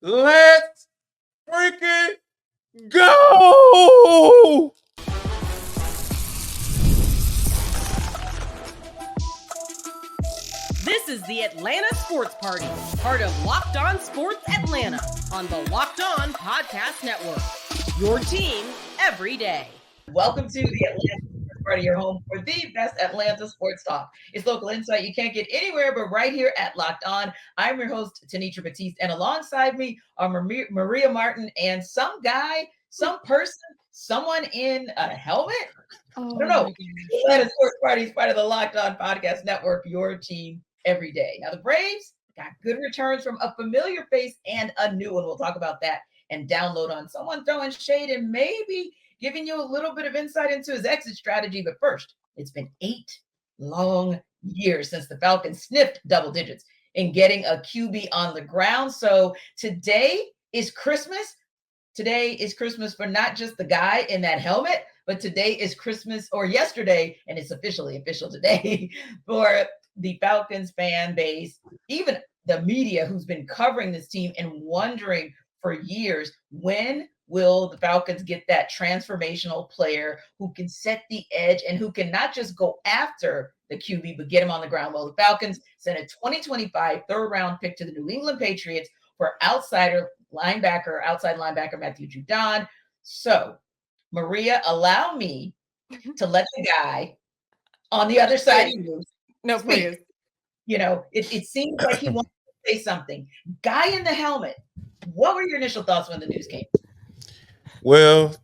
Let's freaking go! This is the Atlanta Sports Party, part of Locked On Sports Atlanta on the Locked On Podcast Network. Your team every day. Welcome to the Atlanta Sports Party, your home for the best Atlanta sports talk. It's local insight you can't get anywhere but right here at Locked On. I'm your host, Tenitra Batiste, and alongside me are Maria Martin and some guy, some person, someone in a helmet. I don't know. The Atlanta Sports Party is part of the Locked On Podcast Network, your team every day. Now, the Braves got good returns from a familiar face and a new one. We'll talk about that and download on someone throwing shade and maybe giving you a little bit of insight into his exit strategy. But first, it's been 8 long years since the Falcons sniffed double digits in getting a QB on the ground. So today is Christmas. Today is Christmas for not just the guy in that helmet, but today is Christmas, or yesterday, and it's officially official today, for the Falcons fan base, even the media who's been covering this team and wondering for years, when will the Falcons get that transformational player who can set the edge and who can not just go after the QB, but get him on the ground? Well, the Falcons sent a 2025 third-round pick to the New England Patriots for outside linebacker Matthew Judon. So, Maria, allow me to let the guy on the other side of you No, please. You know, it seems like he wants to say something. Guy in the helmet, what were your initial thoughts when the news came? Well,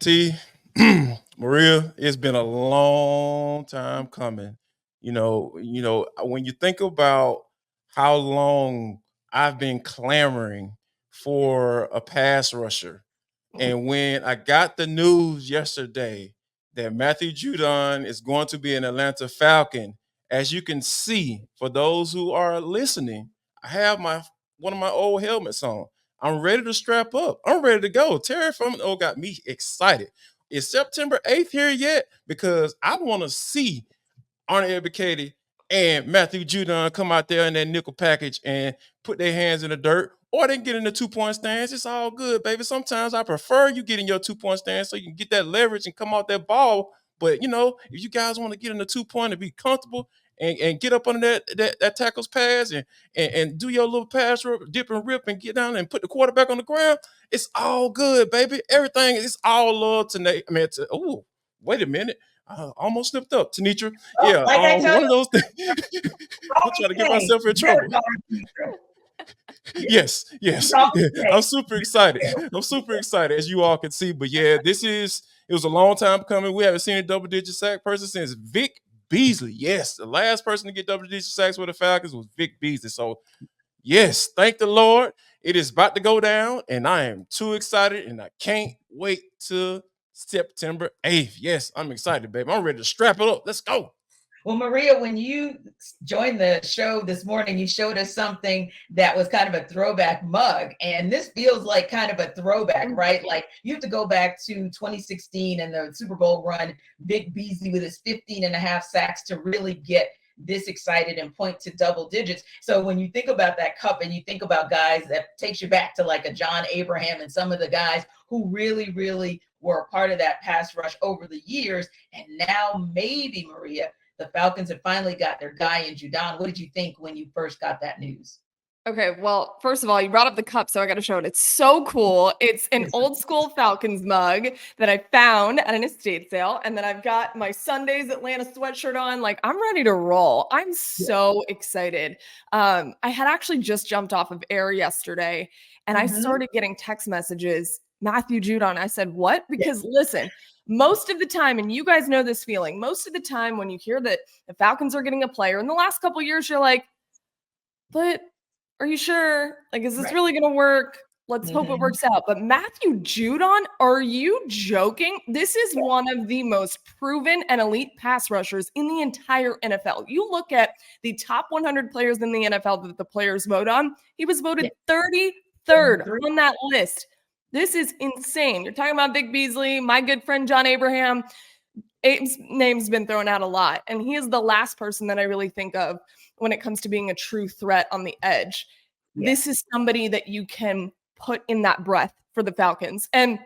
Maria, it's been a long time coming. You know, when you think about how long I've been clamoring for a pass rusher, and when I got the news yesterday that Matthew Judon is going to be an Atlanta Falcon, as you can see, for those who are listening, I have one of my old helmets on. I'm ready to strap up. I'm ready to go. Terry Fontenot got me excited. Is September 8th here yet? Because I want to see Arnie Ebiketie and Matthew Judon come out there in that nickel package and put their hands in the dirt, or they can get in the 2-point stance. It's all good, baby. Sometimes I prefer you get in your 2-point stance so you can get that leverage and come out that ball. But, if you guys want to get in the 2-point and be comfortable and get up under that tackle's pass and do your little pass dip and rip and get down and put the quarterback on the ground, it's all good, baby. Everything is all love tonight. Wait a minute. I almost slipped up, Tenitra. Yeah, one of those things. I'm trying to get myself in trouble. Yes. I'm super excited. As you all can see. But yeah, it was a long time coming. We haven't seen a double-digit sack person since Vic Beasley. Yes, the last person to get double-digit sacks with the Falcons was Vic Beasley. So, yes, thank the Lord. It is about to go down, and I am too excited, and I can't wait to September 8th. Yes, I'm excited, baby. I'm ready to strap it up. Let's go. Well, Maria, when you joined the show this morning, you showed us something that was kind of a throwback mug. And this feels like kind of a throwback, right? Like you have to go back to 2016 and the Super Bowl run, Vic Beasley with his 15 and a half sacks to really get this excited and point to double digits. So when you think about that cup and you think about guys, that takes you back to like a John Abraham and some of the guys who really, really were a part of that pass rush over the years. And now maybe, Maria, the Falcons have finally got their guy in Judon. What did you think when you first got that news? Okay, well, first of all, you brought up the cup, so I got to show it. It's so cool. It's an old school Falcons mug that I found at an estate sale. And then I've got my Sunday's Atlanta sweatshirt on. Like, I'm ready to roll. I'm so excited. I had actually just jumped off of air yesterday, and I started getting text messages, Matthew Judon. I said, what? Because listen, most of the time, and you guys know this feeling, most of the time when you hear that the Falcons are getting a player in the last couple of years, you're like, but are you sure? Like, is this really going to work? Let's hope it works out. But Matthew Judon, are you joking? This is one of the most proven and elite pass rushers in the entire NFL. You look at the top 100 players in the NFL that the players vote on, he was voted 33rd on that list. This is insane. You're talking about Vic Beasley, my good friend John Abraham. Abe's name's been thrown out a lot, and he is the last person that I really think of when it comes to being a true threat on the edge. This is somebody that you can put in that breath for the Falcons. And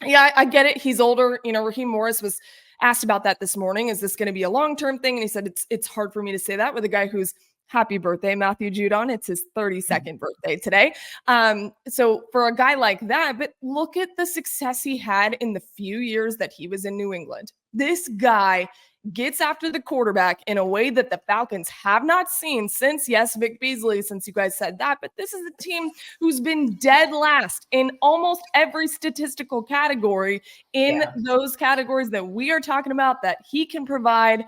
yeah, I get it. He's older. Raheem Morris was asked about that this morning. Is this going to be a long-term thing? And he said, it's hard for me to say that with a guy who's happy birthday, Matthew Judon. It's his 32nd birthday today. So for a guy like that, but look at the success he had in the few years that he was in New England. This guy gets after the quarterback in a way that the Falcons have not seen since, yes, Vic Beasley, since you guys said that, but this is a team who's been dead last in almost every statistical category in those categories that we are talking about that he can provide.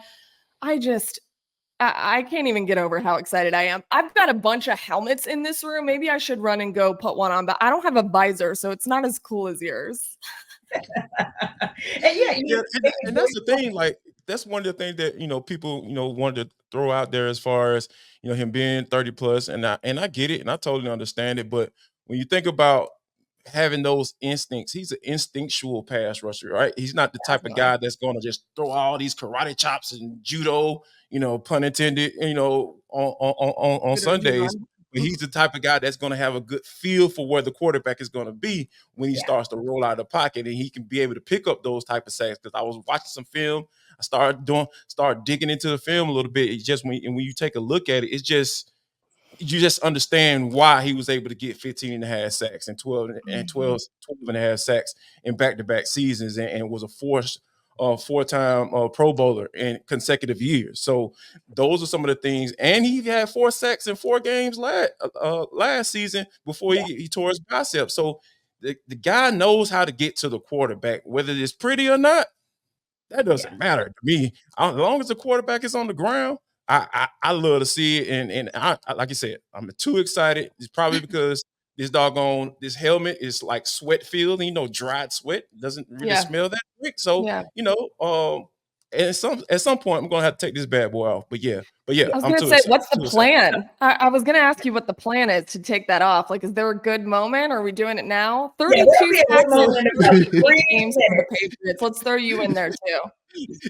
I can't even get over how excited I am. I've got a bunch of helmets in this room. Maybe I should run and go put one on, but I don't have a visor, so it's not as cool as yours. And that's the thing. Like, that's one of the things that people wanted to throw out there as far as him being 30 plus, and I get it, and I totally understand it. But when you think about having those instincts, he's an instinctual pass rusher, right? He's not the type of guy that's going to just throw all these karate chops and judo, pun intended, on Sundays. But he's the type of guy that's going to have a good feel for where the quarterback is going to be when he starts to roll out of the pocket, and he can be able to pick up those type of sacks. Because I was watching some film, I started digging into the film a little bit. It's just when you take a look at it, you just understand why he was able to get 15 and a half sacks and 12 and a half sacks in back-to-back seasons, and was a four-time Pro Bowler in consecutive years. So those are some of the things. And he had 4 sacks in 4 games last season before he tore his bicep. So the guy knows how to get to the quarterback, whether it's pretty or not. That doesn't matter to me. As long as the quarterback is on the ground, I love to see it. And I like you said, I'm too excited. It's probably because this helmet is like sweat filled, dried sweat doesn't really smell that great. So, at some point I'm gonna have to take this bad boy off. But yeah, I was gonna say, what's the plan? I was gonna ask you what the plan is to take that off. Like, is there a good moment? Are we doing it now? 32 games for the Patriots. Let's throw you in there too.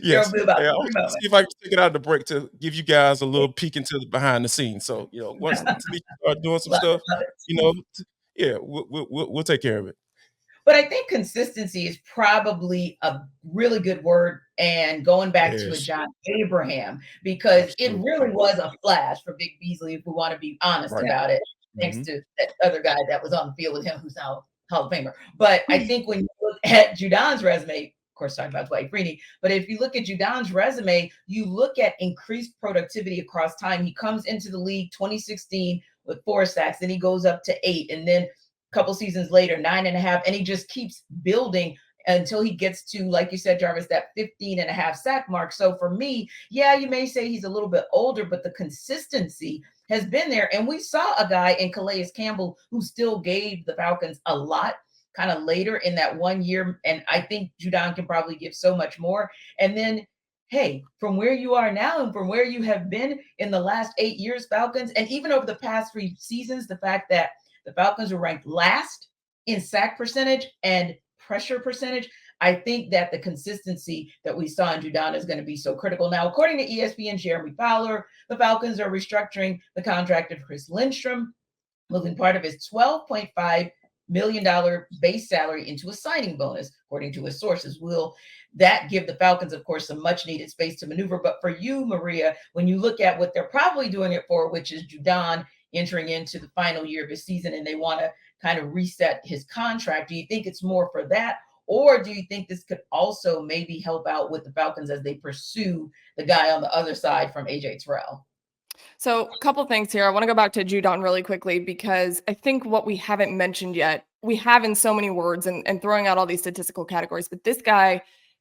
Yes. I'll see if I can take it out of the break to give you guys a little peek into the behind the scenes. So, once we start doing some stuff, we'll take care of it. But I think consistency is probably a really good word. And going back to a John Abraham, because it really was a flash for Vic Beasley, if we want to be honest about it, thanks to that other guy that was on the field with him, who's now Hall of Famer. But I think when you look at Judon's resume, of course, talking about Dwight Freeney, but if you look at Judon's resume, you look at increased productivity across time. He comes into the league 2016 with 4 sacks, then he goes up to 8, and then a couple seasons later, 9.5, and he just keeps building until he gets to, like you said, Jarvis, that 15.5 sack mark. So for me, you may say he's a little bit older, but the consistency has been there. And we saw a guy in Calais Campbell who still gave the Falcons a lot kind of later in that 1 year. And I think Judon can probably give so much more. And then, hey, from where you are now and from where you have been in the last 8 years, Falcons, and even over the past 3 seasons, the fact that the Falcons are ranked last in sack percentage and pressure percentage, I think that the consistency that we saw in Judon is going to be so critical. Now, according to ESPN, Jeremy Fowler, the Falcons are restructuring the contract of Chris Lindstrom, moving part of his $12.5 million base salary into a signing bonus, according to his sources. Will that give the Falcons, of course, some much needed space to maneuver? But for you, Maria, when you look at what they're probably doing it for, which is Judon entering into the final year of his season, and they want to kind of reset his contract, do you think it's more for that? Or do you think this could also maybe help out with the Falcons as they pursue the guy on the other side from AJ Terrell? So a couple things here. I want to go back to Judon really quickly, because I think what we haven't mentioned yet, we have in so many words and throwing out all these statistical categories, but this guy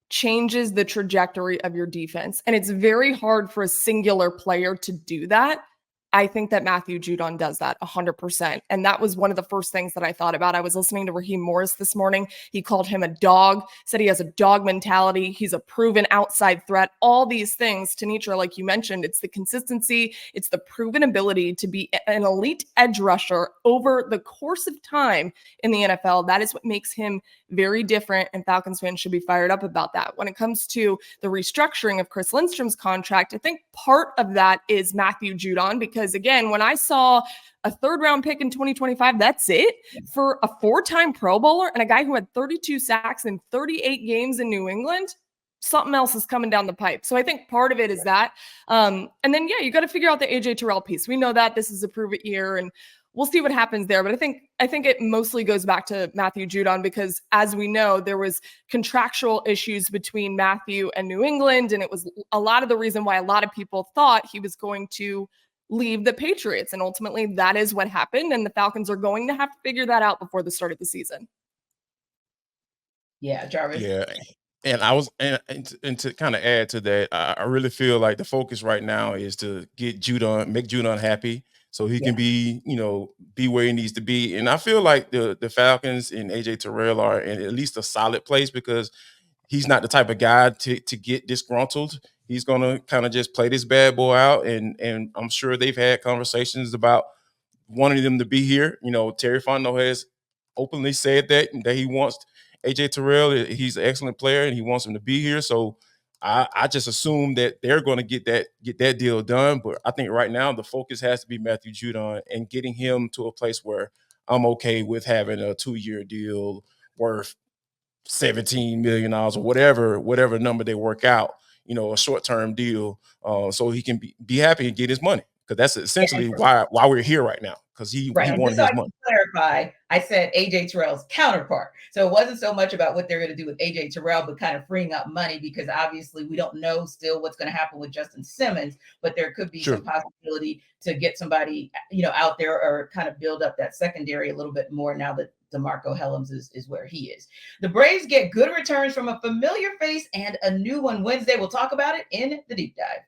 changes the trajectory of your defense. And it's very hard for a singular player to do that. I think that Matthew Judon does that 100%. And that was one of the first things that I thought about. I was listening to Raheem Morris this morning. He called him a dog, said he has a dog mentality. He's a proven outside threat. All these things, Tenitra, like you mentioned, it's the consistency. It's the proven ability to be an elite edge rusher over the course of time in the NFL. That is what makes him very different. And Falcons fans should be fired up about that. When it comes to the restructuring of Chris Lindstrom's contract, I think part of that is Matthew Judon, because because again, when I saw a 3rd-round pick in 2025, that's it for a 4-time Pro Bowler and a guy who had 32 sacks in 38 games in New England. Something else is coming down the pipe. So I think part of it is that. And then, yeah, you got to figure out the AJ Terrell piece. We know that this is a prove it year and we'll see what happens there. But I think it mostly goes back to Matthew Judon because as we know, there was contractual issues between Matthew and New England. And it was a lot of the reason why a lot of people thought he was going to leave the Patriots. And ultimately that is what happened. And the Falcons are going to have to figure that out before the start of the season. Yeah, Jarvis. Yeah. And I was, and to kind of add to that, I really feel like the focus right now is to make Judon happy, so he can be, be where he needs to be. And I feel like the Falcons and AJ Terrell are in at least a solid place because he's not the type of guy to get disgruntled. He's gonna kind of just play this bad boy out, and I'm sure they've had conversations about wanting them to be here. Terry Fontenot has openly said that he wants AJ Terrell. He's an excellent player and he wants him to be here. So I just assume that they're going to get that deal done. But I think right now the focus has to be Matthew Judon and getting him to a place where I'm okay with having a 2-year deal worth $17 million or whatever number they work out, a short-term deal, so he can be happy and get his money. Because that's essentially why we're here right now, because he wanted his money. Clarify, I said AJ Terrell's counterpart. So it wasn't so much about what they're going to do with AJ Terrell, but kind of freeing up money because obviously we don't know still what's going to happen with Justin Simmons, but there could be some possibility to get somebody, out there or kind of build up that secondary a little bit more now that DeMarco Hellams is where he is. The Braves get good returns from a familiar face and a new one Wednesday. We'll talk about it in the deep dive.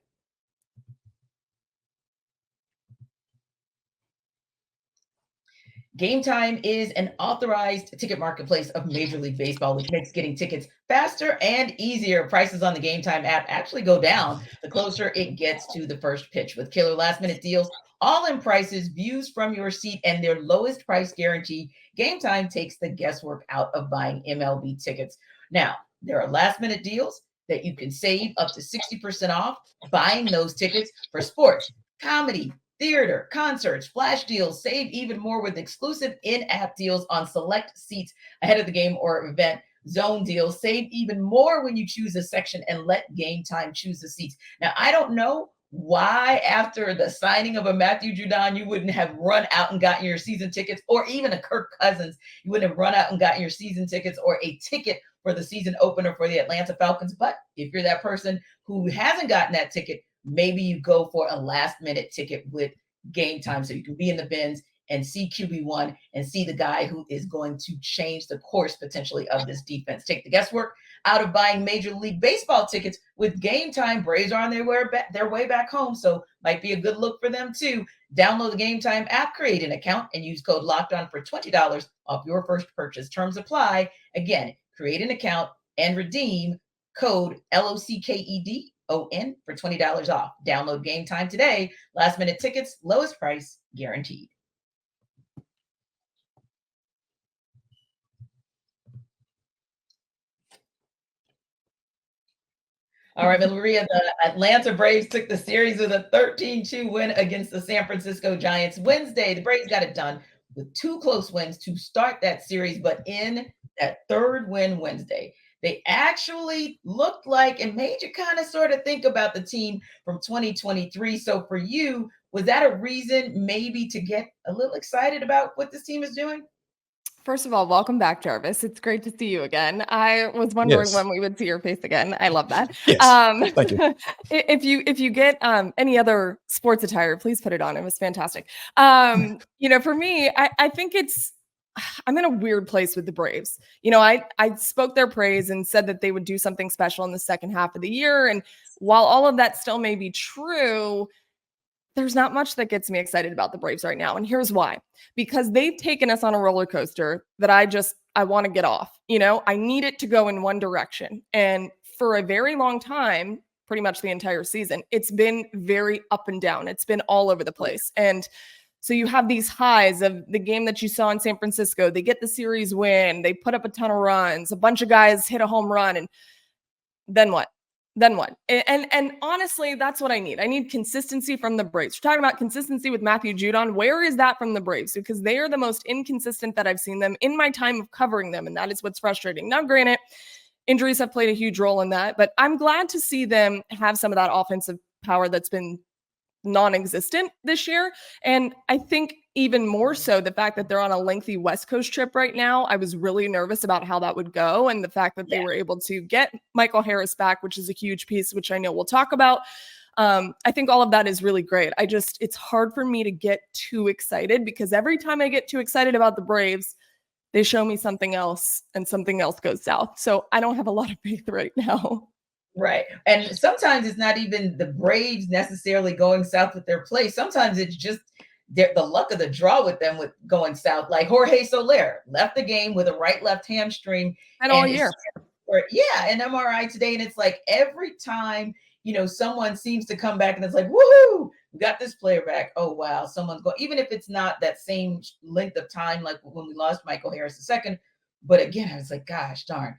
Game Time is an authorized ticket marketplace of Major League Baseball, which makes getting tickets faster and easier. Prices on the Game Time app actually go down the closer it gets to the first pitch with killer last-minute deals, all-in prices, views from your seat, and their lowest price guarantee. Game Time takes the guesswork out of buying MLB tickets. Now, there are last-minute deals that you can save up to 60% off buying those tickets for sports, comedy, theater, concerts, flash deals. Save even more with exclusive in-app deals on select seats ahead of the game or event. Zone deals. Save even more when you choose a section and let Game Time choose the seats. Now, I don't know why after the signing of a Matthew Judon, you wouldn't have run out and gotten your season tickets, or even a Kirk Cousins, you wouldn't have run out and gotten your season tickets or a ticket for the season opener for the Atlanta Falcons. But if you're that person who hasn't gotten that ticket, maybe you go for a last-minute ticket with Game Time so you can be in the bins and see QB1 and see the guy who is going to change the course potentially of this defense. Take the guesswork out of buying Major League Baseball tickets with Game Time. Braves are on their way back home, so might be a good look for them too. Download the Game Time app, create an account, and use code LOCKEDON for $20 off your first purchase. Terms apply. Again, create an account and redeem code LOCKED for $20 off. Download Game Time today. Last minute tickets, lowest price guaranteed. All right, Maria, the Atlanta Braves took the series with a 13-2 win against the San Francisco Giants Wednesday. The Braves got it done with 2 close wins to start that series, but in that third win Wednesday, they actually looked like and made you kind of sort of think about the team from 2023. So for you, was that a reason maybe to get a little excited about what this team is doing? First of all, welcome back, Jarvis. It's great to see you again. I was wondering when we would see your face again. I love that. Yes. Thank you. If you get any other sports attire, please put it on. It was fantastic. For me, I think I'm in a weird place with the Braves. I spoke their praise and said that they would do something special in the second half of the year. And while all of that still may be true, there's not much that gets me excited about the Braves right now. And here's why. Because they've taken us on a roller coaster that I want to get off. I need it to go in one direction. And for a very long time, pretty much the entire season, it's been very up and down. It's been all over the place. And so you have these highs of the game that you saw in San Francisco. They get the series win. They put up a ton of runs. A bunch of guys hit a home run. And then what? Then what? And honestly, that's what I need. I need consistency from the Braves. We're talking about consistency with Matthew Judon. Where is that from the Braves? Because they are the most inconsistent that I've seen them in my time of covering them, and that is what's frustrating. Now, granted, injuries have played a huge role in that, but I'm glad to see them have some of that offensive power that's been non-existent this year. And I think even more so the fact that they're on a lengthy West Coast trip right now. I was really nervous about how that would go, and the fact that they were able to get Michael Harris back, which is a huge piece, which I know we'll talk about. I think all of that is really great. It's hard for me to get too excited, because every time I get too excited about the Braves, they show me something else and something else goes south. So I don't have a lot of faith right now. Right. And sometimes it's not even the Braves necessarily going south with their play. Sometimes it's just the luck of the draw with them with going south. Like Jorge Soler left the game with a right-left hamstring. And all year. An MRI today. And it's like every time, someone seems to come back and it's like, woohoo, we got this player back. Oh, wow. Someone's going, even if it's not that same length of time, like when we lost Michael Harris II. But again, I was like, gosh, darn.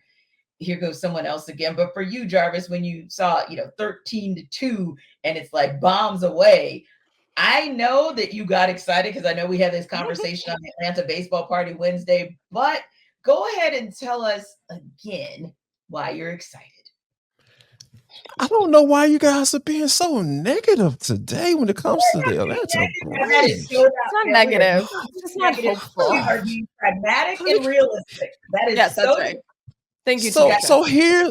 Here goes someone else again. But for you, Jarvis, when you saw, 13-2 and it's like bombs away, I know that you got excited because I know we had this conversation on the Atlanta Baseball Party Wednesday, but go ahead and tell us again why you're excited. I don't know why you guys are being so negative today when it comes to the Atlanta Braves. It's not negative. It's just not hopeful. We are being pragmatic and realistic. That is yes, that's right. Thank you. So here,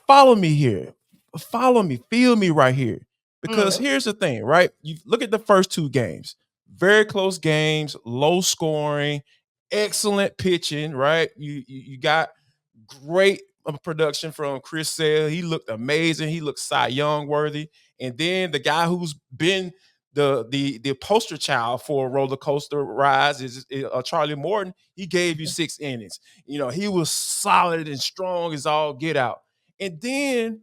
follow me here. Follow me, feel me right here. Because here's the thing, right? You look at the first two games, very close games, low scoring, excellent pitching, right? You got great production from Chris Sale. He looked amazing. He looked Cy Young worthy. And then the guy who's been the poster child for a roller coaster rise is Charlie Morton. He gave you 6 innings. He was solid and strong as all get out. And then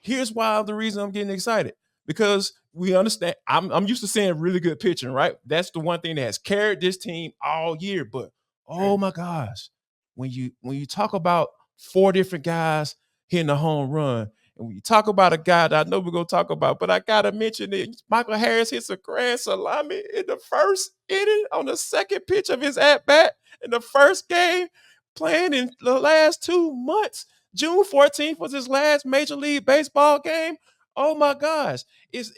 here's why the reason I'm getting excited, because we understand I'm used to seeing really good pitching, right? That's the one thing that has carried this team all year. But oh my gosh, when you talk about 4 different guys hitting a home run, and when you talk about a guy that I know we're going to talk about, but I got to mention it, Michael Harris hits a grand salami in the first inning on the second pitch of his at-bat in the first game, playing in the last 2 months. June 14th was his last Major League Baseball game. Oh my gosh. It's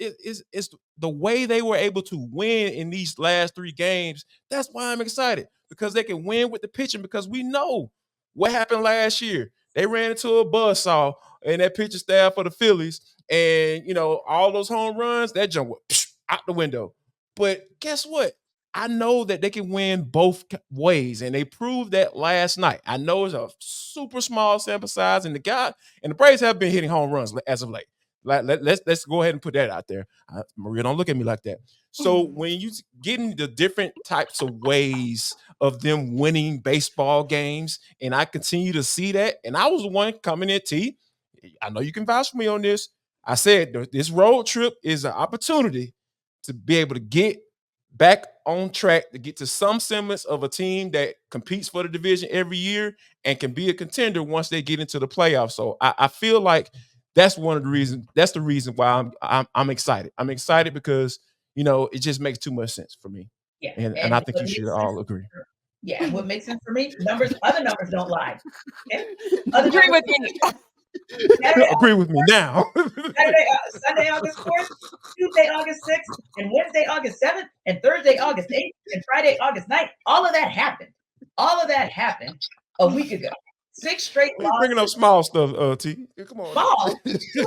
the way they were able to win in these last 3 games. That's why I'm excited, because they can win with the pitching, because we know what happened last year. They ran into a buzzsaw in that pitching staff for the Phillies, and all those home runs, that jump went out the window. But guess what? I know that they can win both ways, and they proved that last night. I know it's a super small sample size, and the Braves have been hitting home runs as of late. Let's go ahead and put that out there. Maria, don't look at me like that. So when you getting the different types of ways of them winning baseball games, and I continue to see that, and I was the one coming in, T. I know you can vouch for me on this. I said this road trip is an opportunity to be able to get back on track, to get to some semblance of a team that competes for the division every year and can be a contender once they get into the playoffs. So I feel like that's one of the reasons. That's the reason why I'm excited. I'm excited because it just makes too much sense for me. Yeah, and I think you should all agree. Yeah, what makes sense for me? Other numbers don't lie. Okay? Agree with me. Agree with me now. Sunday, August 4th, Tuesday, August 6th, and Wednesday, August 7th, and Thursday, August 8th, and Friday, August 9th. All of that happened. A week ago. 6 straight losses. Bringing up small stuff, T. Come on. Small? You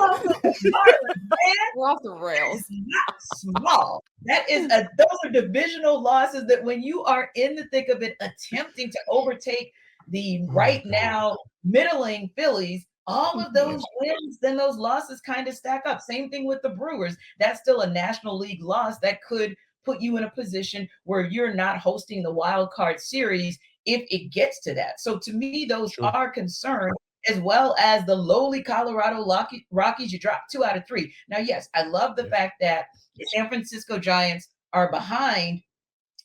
off the rails. Not small. Those are divisional losses that when you are in the thick of it, attempting to overtake the right now middling Phillies, all of those wins, then those losses kind of stack up. Same thing with the Brewers. That's still a National League loss that could put you in a position where you're not hosting the wild card series if it gets to that. So to me, those are concerns, as well as the lowly Colorado Rockies. You dropped 2 out of 3. Now, yes, I love the fact that the San Francisco Giants are behind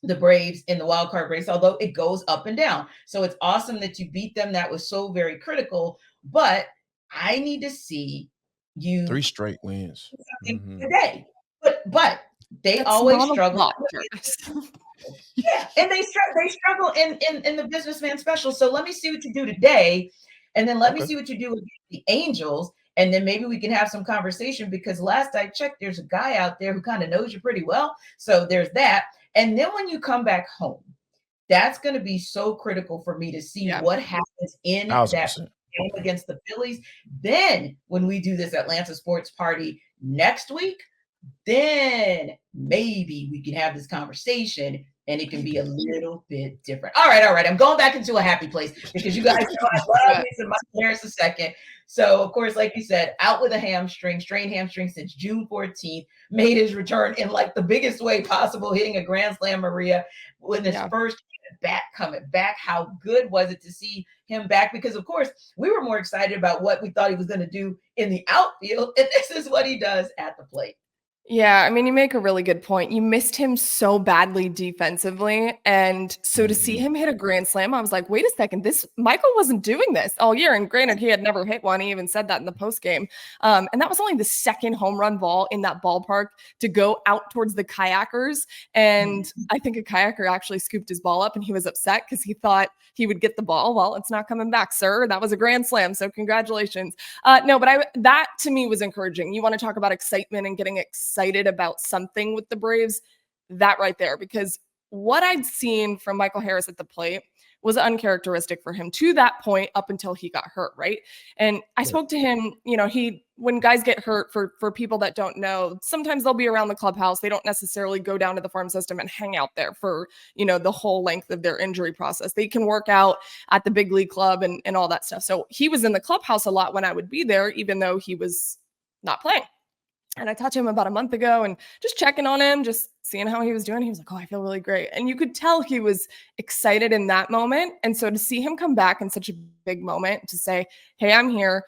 the Braves in the wild card race, although it goes up and down. So it's awesome that you beat them. That was so very critical. But I need to see you 3 straight wins. something Mhm. today. But they That's always not a struggle. lot, Jarvis. Yeah, and they struggle in the businessman special. So let me see what you do today, and then let me Okay. see what you do with the Angels, and then maybe we can have some conversation because last I checked, there's a guy out there who kind of knows you pretty well. So there's that. And then when you come back home, that's going to be so critical for me to see Yeah. what happens in that 1,000%. game against the Phillies. Then when we do this Atlanta sports party next week, then maybe we can have this conversation and it can be a little bit different. All right, all right. I'm going back into a happy place because you guys know I love me some Michael Harris a second. So, of course, like you said, out with a hamstring, strained hamstring since June 14th, made his return in like the biggest way possible, hitting a grand slam, Maria, with his Yeah. first back coming back. How good was it to see him back? Because, of course, we were more excited about what we thought he was going to do in the outfield. And this is what he does at the plate. Yeah, I mean, you make a really good point. You missed him so badly defensively. And so to see Mhm. him hit a grand slam, I was like, wait a second, this Michael wasn't doing this all year. And granted, he had never hit one. He even said that in the post game. And that was only the second home run ball in that ballpark to go out towards the kayakers. And I think a kayaker actually scooped his ball up and he was upset because he thought he would get the ball. Well, it's not coming back, sir. That was a grand slam. So congratulations. No, but that to me was encouraging. You want to talk about excitement and getting excited about something with the Braves, that right there, because what I'd seen from Michael Harris at the plate was uncharacteristic for him to that point up until he got hurt, right? And I Right. spoke to him, when guys get hurt, for people that don't know, sometimes they'll be around the clubhouse. They don't necessarily go down to the farm system and hang out there for, the whole length of their injury process. They can work out at the big league club and all that stuff. So he was in the clubhouse a lot when I would be there, even though he was not playing. And I talked to him about a month ago and just checking on him, just seeing how he was doing. He was like, oh, I feel really great. And you could tell he was excited in that moment. And so to see him come back in such a big moment to say, hey, I'm here.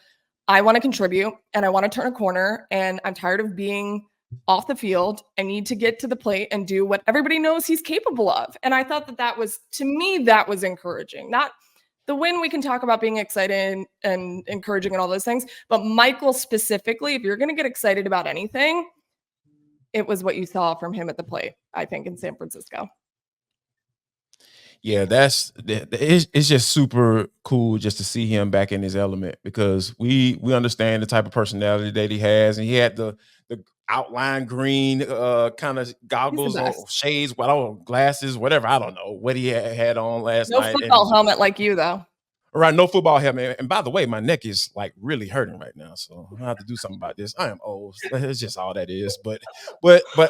I want to contribute and I want to turn a corner. And I'm tired of being off the field. I need to get to the plate and do what everybody knows he's capable of. And I thought that was, to me, that was encouraging. Not the win, we can talk about being excited and encouraging and all those things. But Michael specifically, if you're going to get excited about anything, it was what you saw from him at the plate, I think, in San Francisco. Yeah, it's just super cool just to see him back in his element because we understand the type of personality that he has, and he had the outline green kind of He's the goggles or best. shades, glasses, whatever. I don't know what he had on last No night, and football helmet like you, though. right, no football helmet. And by the way, my neck is like really hurting right now, so I have to do something about this. I am old. It's just all that is. But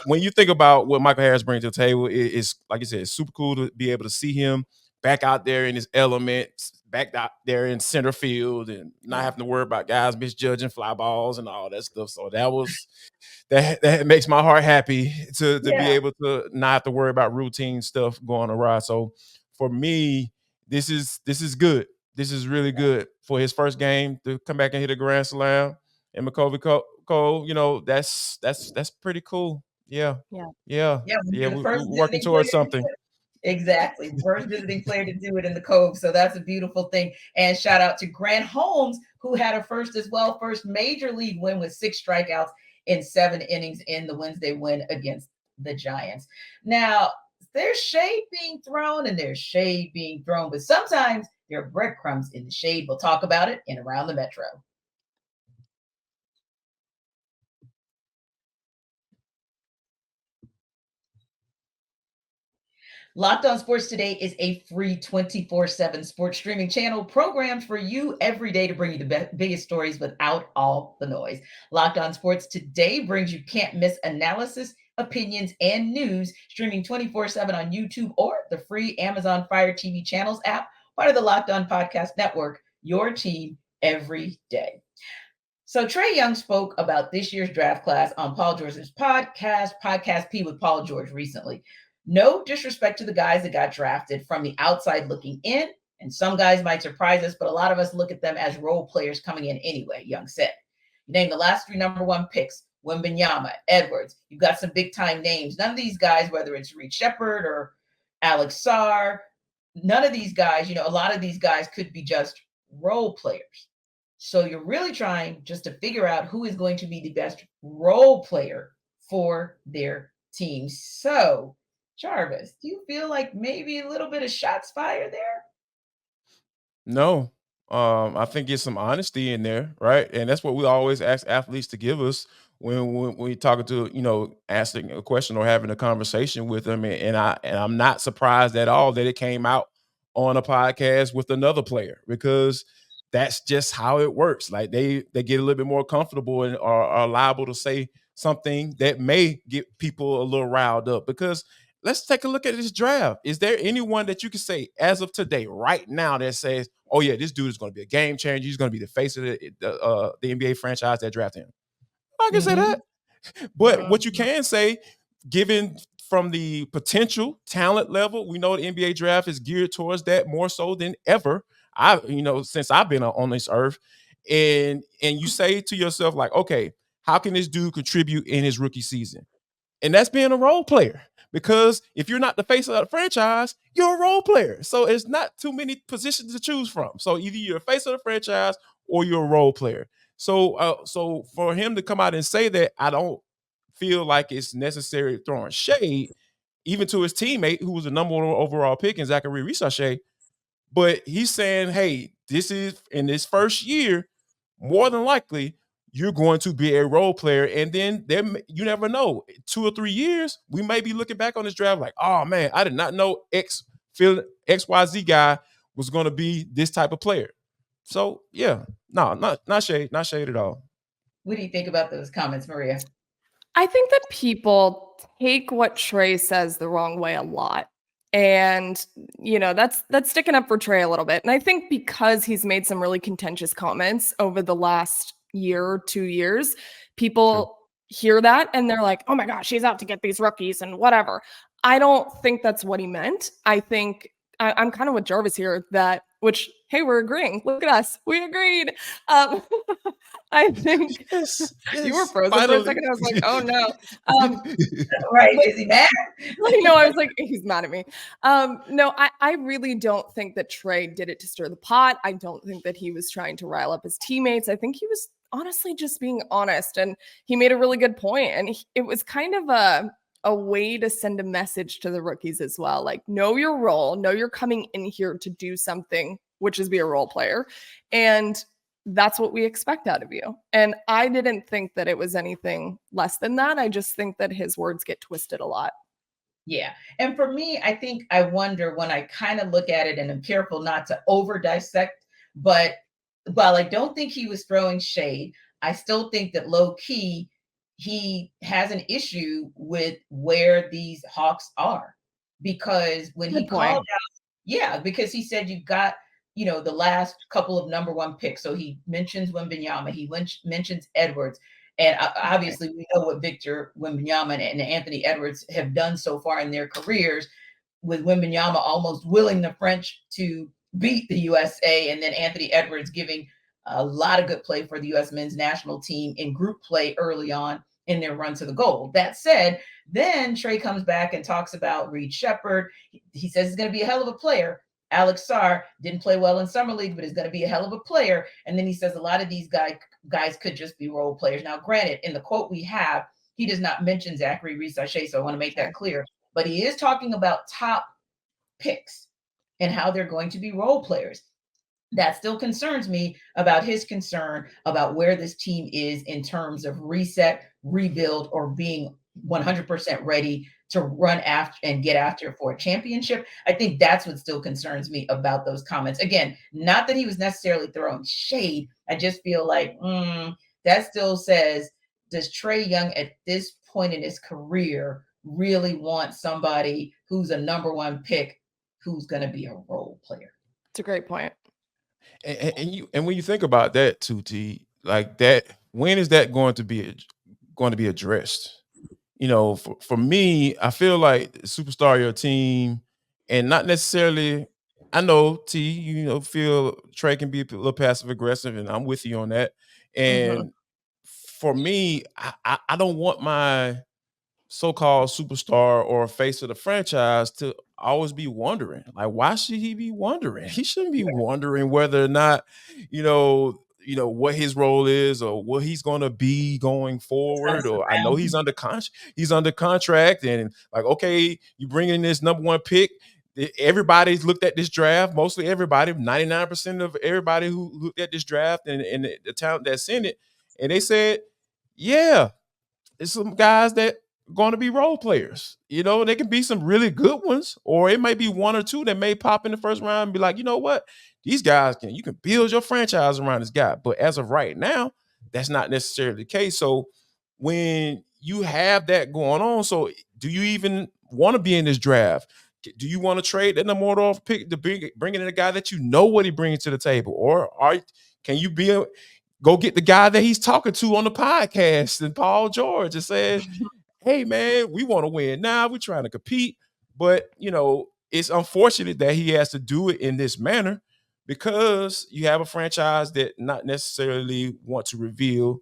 when you think about what Michael Harris brings to the table, it's like you said, it's super cool to be able to see him back out there in his element, back out there in center field, and not having to worry about guys misjudging fly balls and all that stuff. So that makes my heart happy to be Yeah. able to not have to worry about routine stuff going awry. So for me, this is good. This is really good for his first game to come back and hit a grand slam. And McCovey Cole, that's pretty cool. Yeah, Yeah. yeah, Yeah, when yeah. you're the We're first working visiting player towards to do something. it. Exactly. First visiting player to do it in the Cove. So that's a beautiful thing. And shout out to Grant Holmes, who had a first as well, first major league win with 6 strikeouts in 7 innings in the Wednesday win against the Giants. Now, there's shade being thrown and there's shade being thrown, but sometimes there are breadcrumbs in the shade. We'll talk about it in Around the Metro. Locked On Sports Today is a free 24/7 sports streaming channel programmed for you every day to bring you the biggest stories without all the noise. Locked On Sports Today brings you can't miss analysis, opinions, and news streaming 24/7 on YouTube or the free Amazon Fire TV channels app, part of the Locked On Podcast Network, your team every day. So Trae Young spoke about this year's draft class on Paul George's Podcast P with Paul George recently. No disrespect to the guys that got drafted from the outside looking in, and some guys might surprise us, but a lot of us look at them as role players coming in anyway, Young said. You name the last 3 number 1 picks, Wembanyama, Edwards. You've got some big time names. None of these guys, whether it's Reed Shepard or Alex Sarr, none of these guys, a lot of these guys could be just role players. So you're really trying just to figure out who is going to be the best role player for their team. So, Jarvis, do you feel like maybe a little bit of shots fired there? No. I think it's some honesty in there, right? And that's what we always ask athletes to give us when we talking to, asking a question or having a conversation with them. And I'm not surprised at all that it came out on a podcast with another player because that's just how it works. Like they get a little bit more comfortable and are liable to say something that may get people a little riled up because let's take a look at this draft. Is there anyone that you can say as of today, right now, that says, "Oh yeah, this dude is going to be a game changer. He's going to be the face of the NBA franchise that drafted him"? I can say Mm-hmm. that. But what you can say, given from the potential talent level, we know the NBA draft is geared towards that more so than ever. Since I've been on this earth, and you say to yourself like, okay, how can this dude contribute in his rookie season? And that's being a role player. Because if you're not the face of the franchise, you're a role player. So it's not too many positions to choose from. So either you're a face of the franchise or you're a role player. So for him to come out and say that, I don't feel like it's necessary throwing shade, even to his teammate who was the number one overall pick in Zachary Risachet. But he's saying, hey, this is in this first year, more than likely, you're going to be a role player. And then you never know. 2 or 3 years, we may be looking back on this draft like, oh man, I did not know XYZ guy was going to be this type of player. So yeah, no, not shade, not shade at all. What do you think about those comments, Maria? I think that people take what Trae says the wrong way a lot. And that's sticking up for Trae a little bit. And I think because he's made some really contentious comments over the last year or 2 years, True. people hear that and they're like, "Oh my gosh, he's out to get these rookies and whatever." I don't think that's what he meant. I think I'm kind of with Jarvis here that which hey, we're agreeing. Look at us. We agreed. Um I think Yes, you were yes, frozen for a finally. second. I was like, "Oh no." Right? But Is he mad? I know, I was like, "He's mad at me." No, I really don't think that Trae did it to stir the pot. I don't think that he was trying to rile up his teammates. I think he was honestly just being honest, and he made a really good point. And it was kind of a way to send a message to the rookies as well. Like, know your role, know you're coming in here to do something, which is be a role player. And that's what we expect out of you. And I didn't think that it was anything less than that. I just think that his words get twisted a lot. Yeah. And for me, I think I wonder when I kind of look at it and I'm careful not to over dissect, but while I don't think he was throwing shade, I still think that low key, he has an issue with where these Hawks are. Because when he Good called point. out, yeah, because he said you've got, the last couple of number one picks. So he mentions Wembenyama, he mentions Edwards. And Okay. obviously, we know what Victor Wembanyama and Anthony Edwards have done so far in their careers, with Wembanyama almost willing the French to beat the USA, and then Anthony Edwards giving a lot of good play for the U.S. men's national team in group play early on in their run to the goal. That said, then Trae comes back and talks about Reed Shepherd. He says he's going to be a hell of a player. Alex Sarr didn't play well in summer league, but is going to be a hell of a player. And then he says a lot of these guys could just be role players. Now, granted, in the quote we have, he does not mention Zachary Risachet, so I want to make that Okay. clear. But he is talking about top picks and how they're going to be role players. That still concerns me about his concern about where this team is in terms of reset, rebuild, or being 100% ready to run after and get after for a championship. I think that's what still concerns me about those comments. Again, not that he was necessarily throwing shade. I just feel like that still says, does Trae Young at this point in his career really want somebody who's a number one pick who's going to be a role player? It's a great point. And when you think about that, too, T, like that, when is that going to be addressed? For me, I feel like superstar your team, and not necessarily. I know T, feel Trey can be a little passive aggressive, and I'm with you on that. Mhm. And for me, I don't want my so-called superstar or face of the franchise to always be wondering, like, why should he be wondering? He shouldn't be wondering whether or not, you know what his role is or what he's going to be going forward. Or I know he's under contract, and like, okay, you bring in this number one pick. Everybody's looked at this draft, mostly everybody, 99% of everybody who looked at this draft and the talent that's in it, and they said, yeah, it's some guys that going to be role players. They can be some really good ones, or it may be one or two that may pop in the first round and be like, you know what, these guys you can build your franchise around this guy. But as of right now, that's not necessarily the case. So when you have that going on, so do you even want to be in this draft? Do you want to trade that number one off pick to bring in a guy that you know what he brings to the table, or can you go get the guy that he's talking to on the podcast and Paul George and said, hey, man, we want to win now. We're trying to compete. But, it's unfortunate that he has to do it in this manner because you have a franchise that not necessarily want to reveal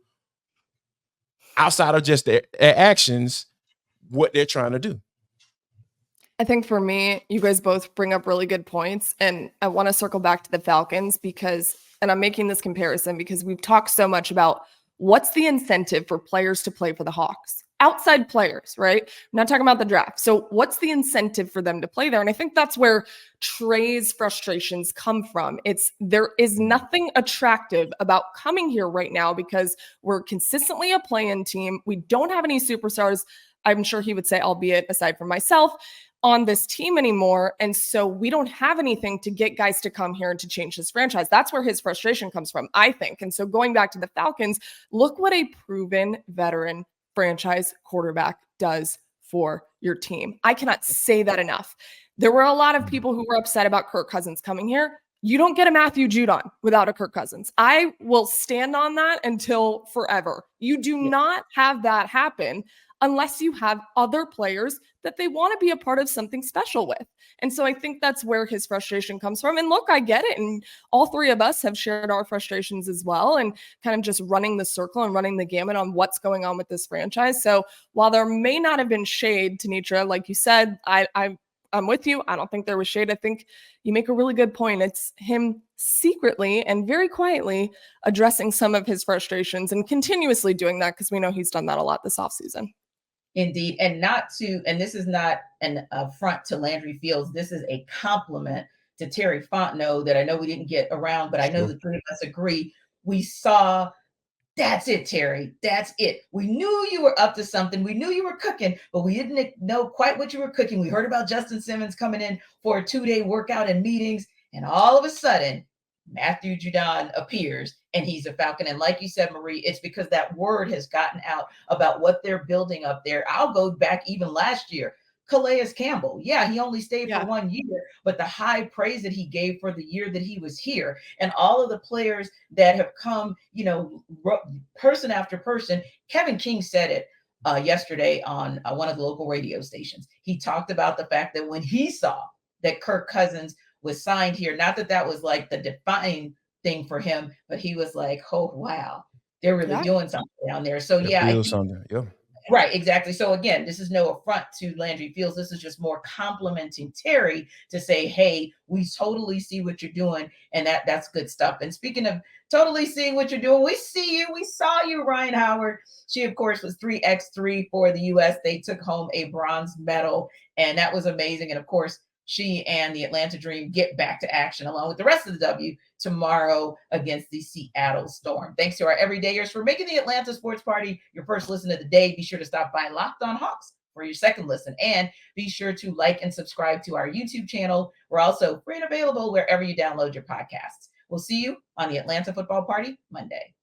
outside of just their actions what they're trying to do. I think for me, you guys both bring up really good points. And I want to circle back to the Falcons and I'm making this comparison because we've talked so much about what's the incentive for players to play for the Hawks? Outside players, right? I'm not talking about the draft. So what's the incentive for them to play there? And I think that's where Trae's frustrations come from. There is nothing attractive about coming here right now because we're consistently a play-in team. We don't have any superstars. I'm sure he would say, albeit aside from myself, on this team anymore. And so we don't have anything to get guys to come here and to change his franchise. That's where his frustration comes from, I think. And so going back to the Falcons, look what a proven veteran franchise quarterback does for your team. I cannot say that enough. There were a lot of people who were upset about Kirk Cousins coming here. You don't get a Matthew Judon without a Kirk Cousins. I will stand on that until forever. You do not have that happen unless you have other players that they want to be a part of something special with. And so I think that's where his frustration comes from. And look, I get it. And all three of us have shared our frustrations as well and kind of just running the circle and running the gamut on what's going on with this franchise. So while there may not have been shade, Tenitra, like you said, I'm with you. I don't think there was shade. I think you make a really good point. It's him secretly and very quietly addressing some of his frustrations and continuously doing that because we know he's done that a lot this offseason. Indeed. And this is not an affront to Landry Fields. This is a compliment to Terry Fontenot that I know we didn't get around, but I know the three of us agree. We saw, that's it, Terry. That's it. We knew you were up to something. We knew you were cooking, but we didn't know quite what you were cooking. We heard about Justin Simmons coming in for a 2-day workout and meetings, and all of a sudden, Matthew Judon appears and he's a Falcon. And like you said, Marie, it's because that word has gotten out about what they're building up there. I'll go back even last year. Calais Campbell. Yeah, he only stayed for 1 year, but the high praise that he gave for the year that he was here and all of the players that have come, person after person. Kevin King said it yesterday on one of the local radio stations. He talked about the fact that when he saw that Kirk Cousins was signed here, not that that was like the defining thing for him, but he was like, oh, wow, they're really doing something down there. So right, exactly. So again, this is no affront to Landry Fields. This is just more complimenting Terry to say, hey, we totally see what you're doing. And that's good stuff. And speaking of totally seeing what you're doing, we see you. We saw you, Ryan Howard. She, of course, was 3x3 for the U.S. They took home a bronze medal, and that was amazing. And of course, she and the Atlanta Dream get back to action along with the rest of the W tomorrow against the Seattle Storm. Thanks to our everydayers for making the Atlanta Sports Party your first listen of the day. Be sure to stop by Locked On Hawks for your second listen. And be sure to like and subscribe to our YouTube channel. We're also free and available wherever you download your podcasts. We'll see you on the Atlanta Football Party Monday.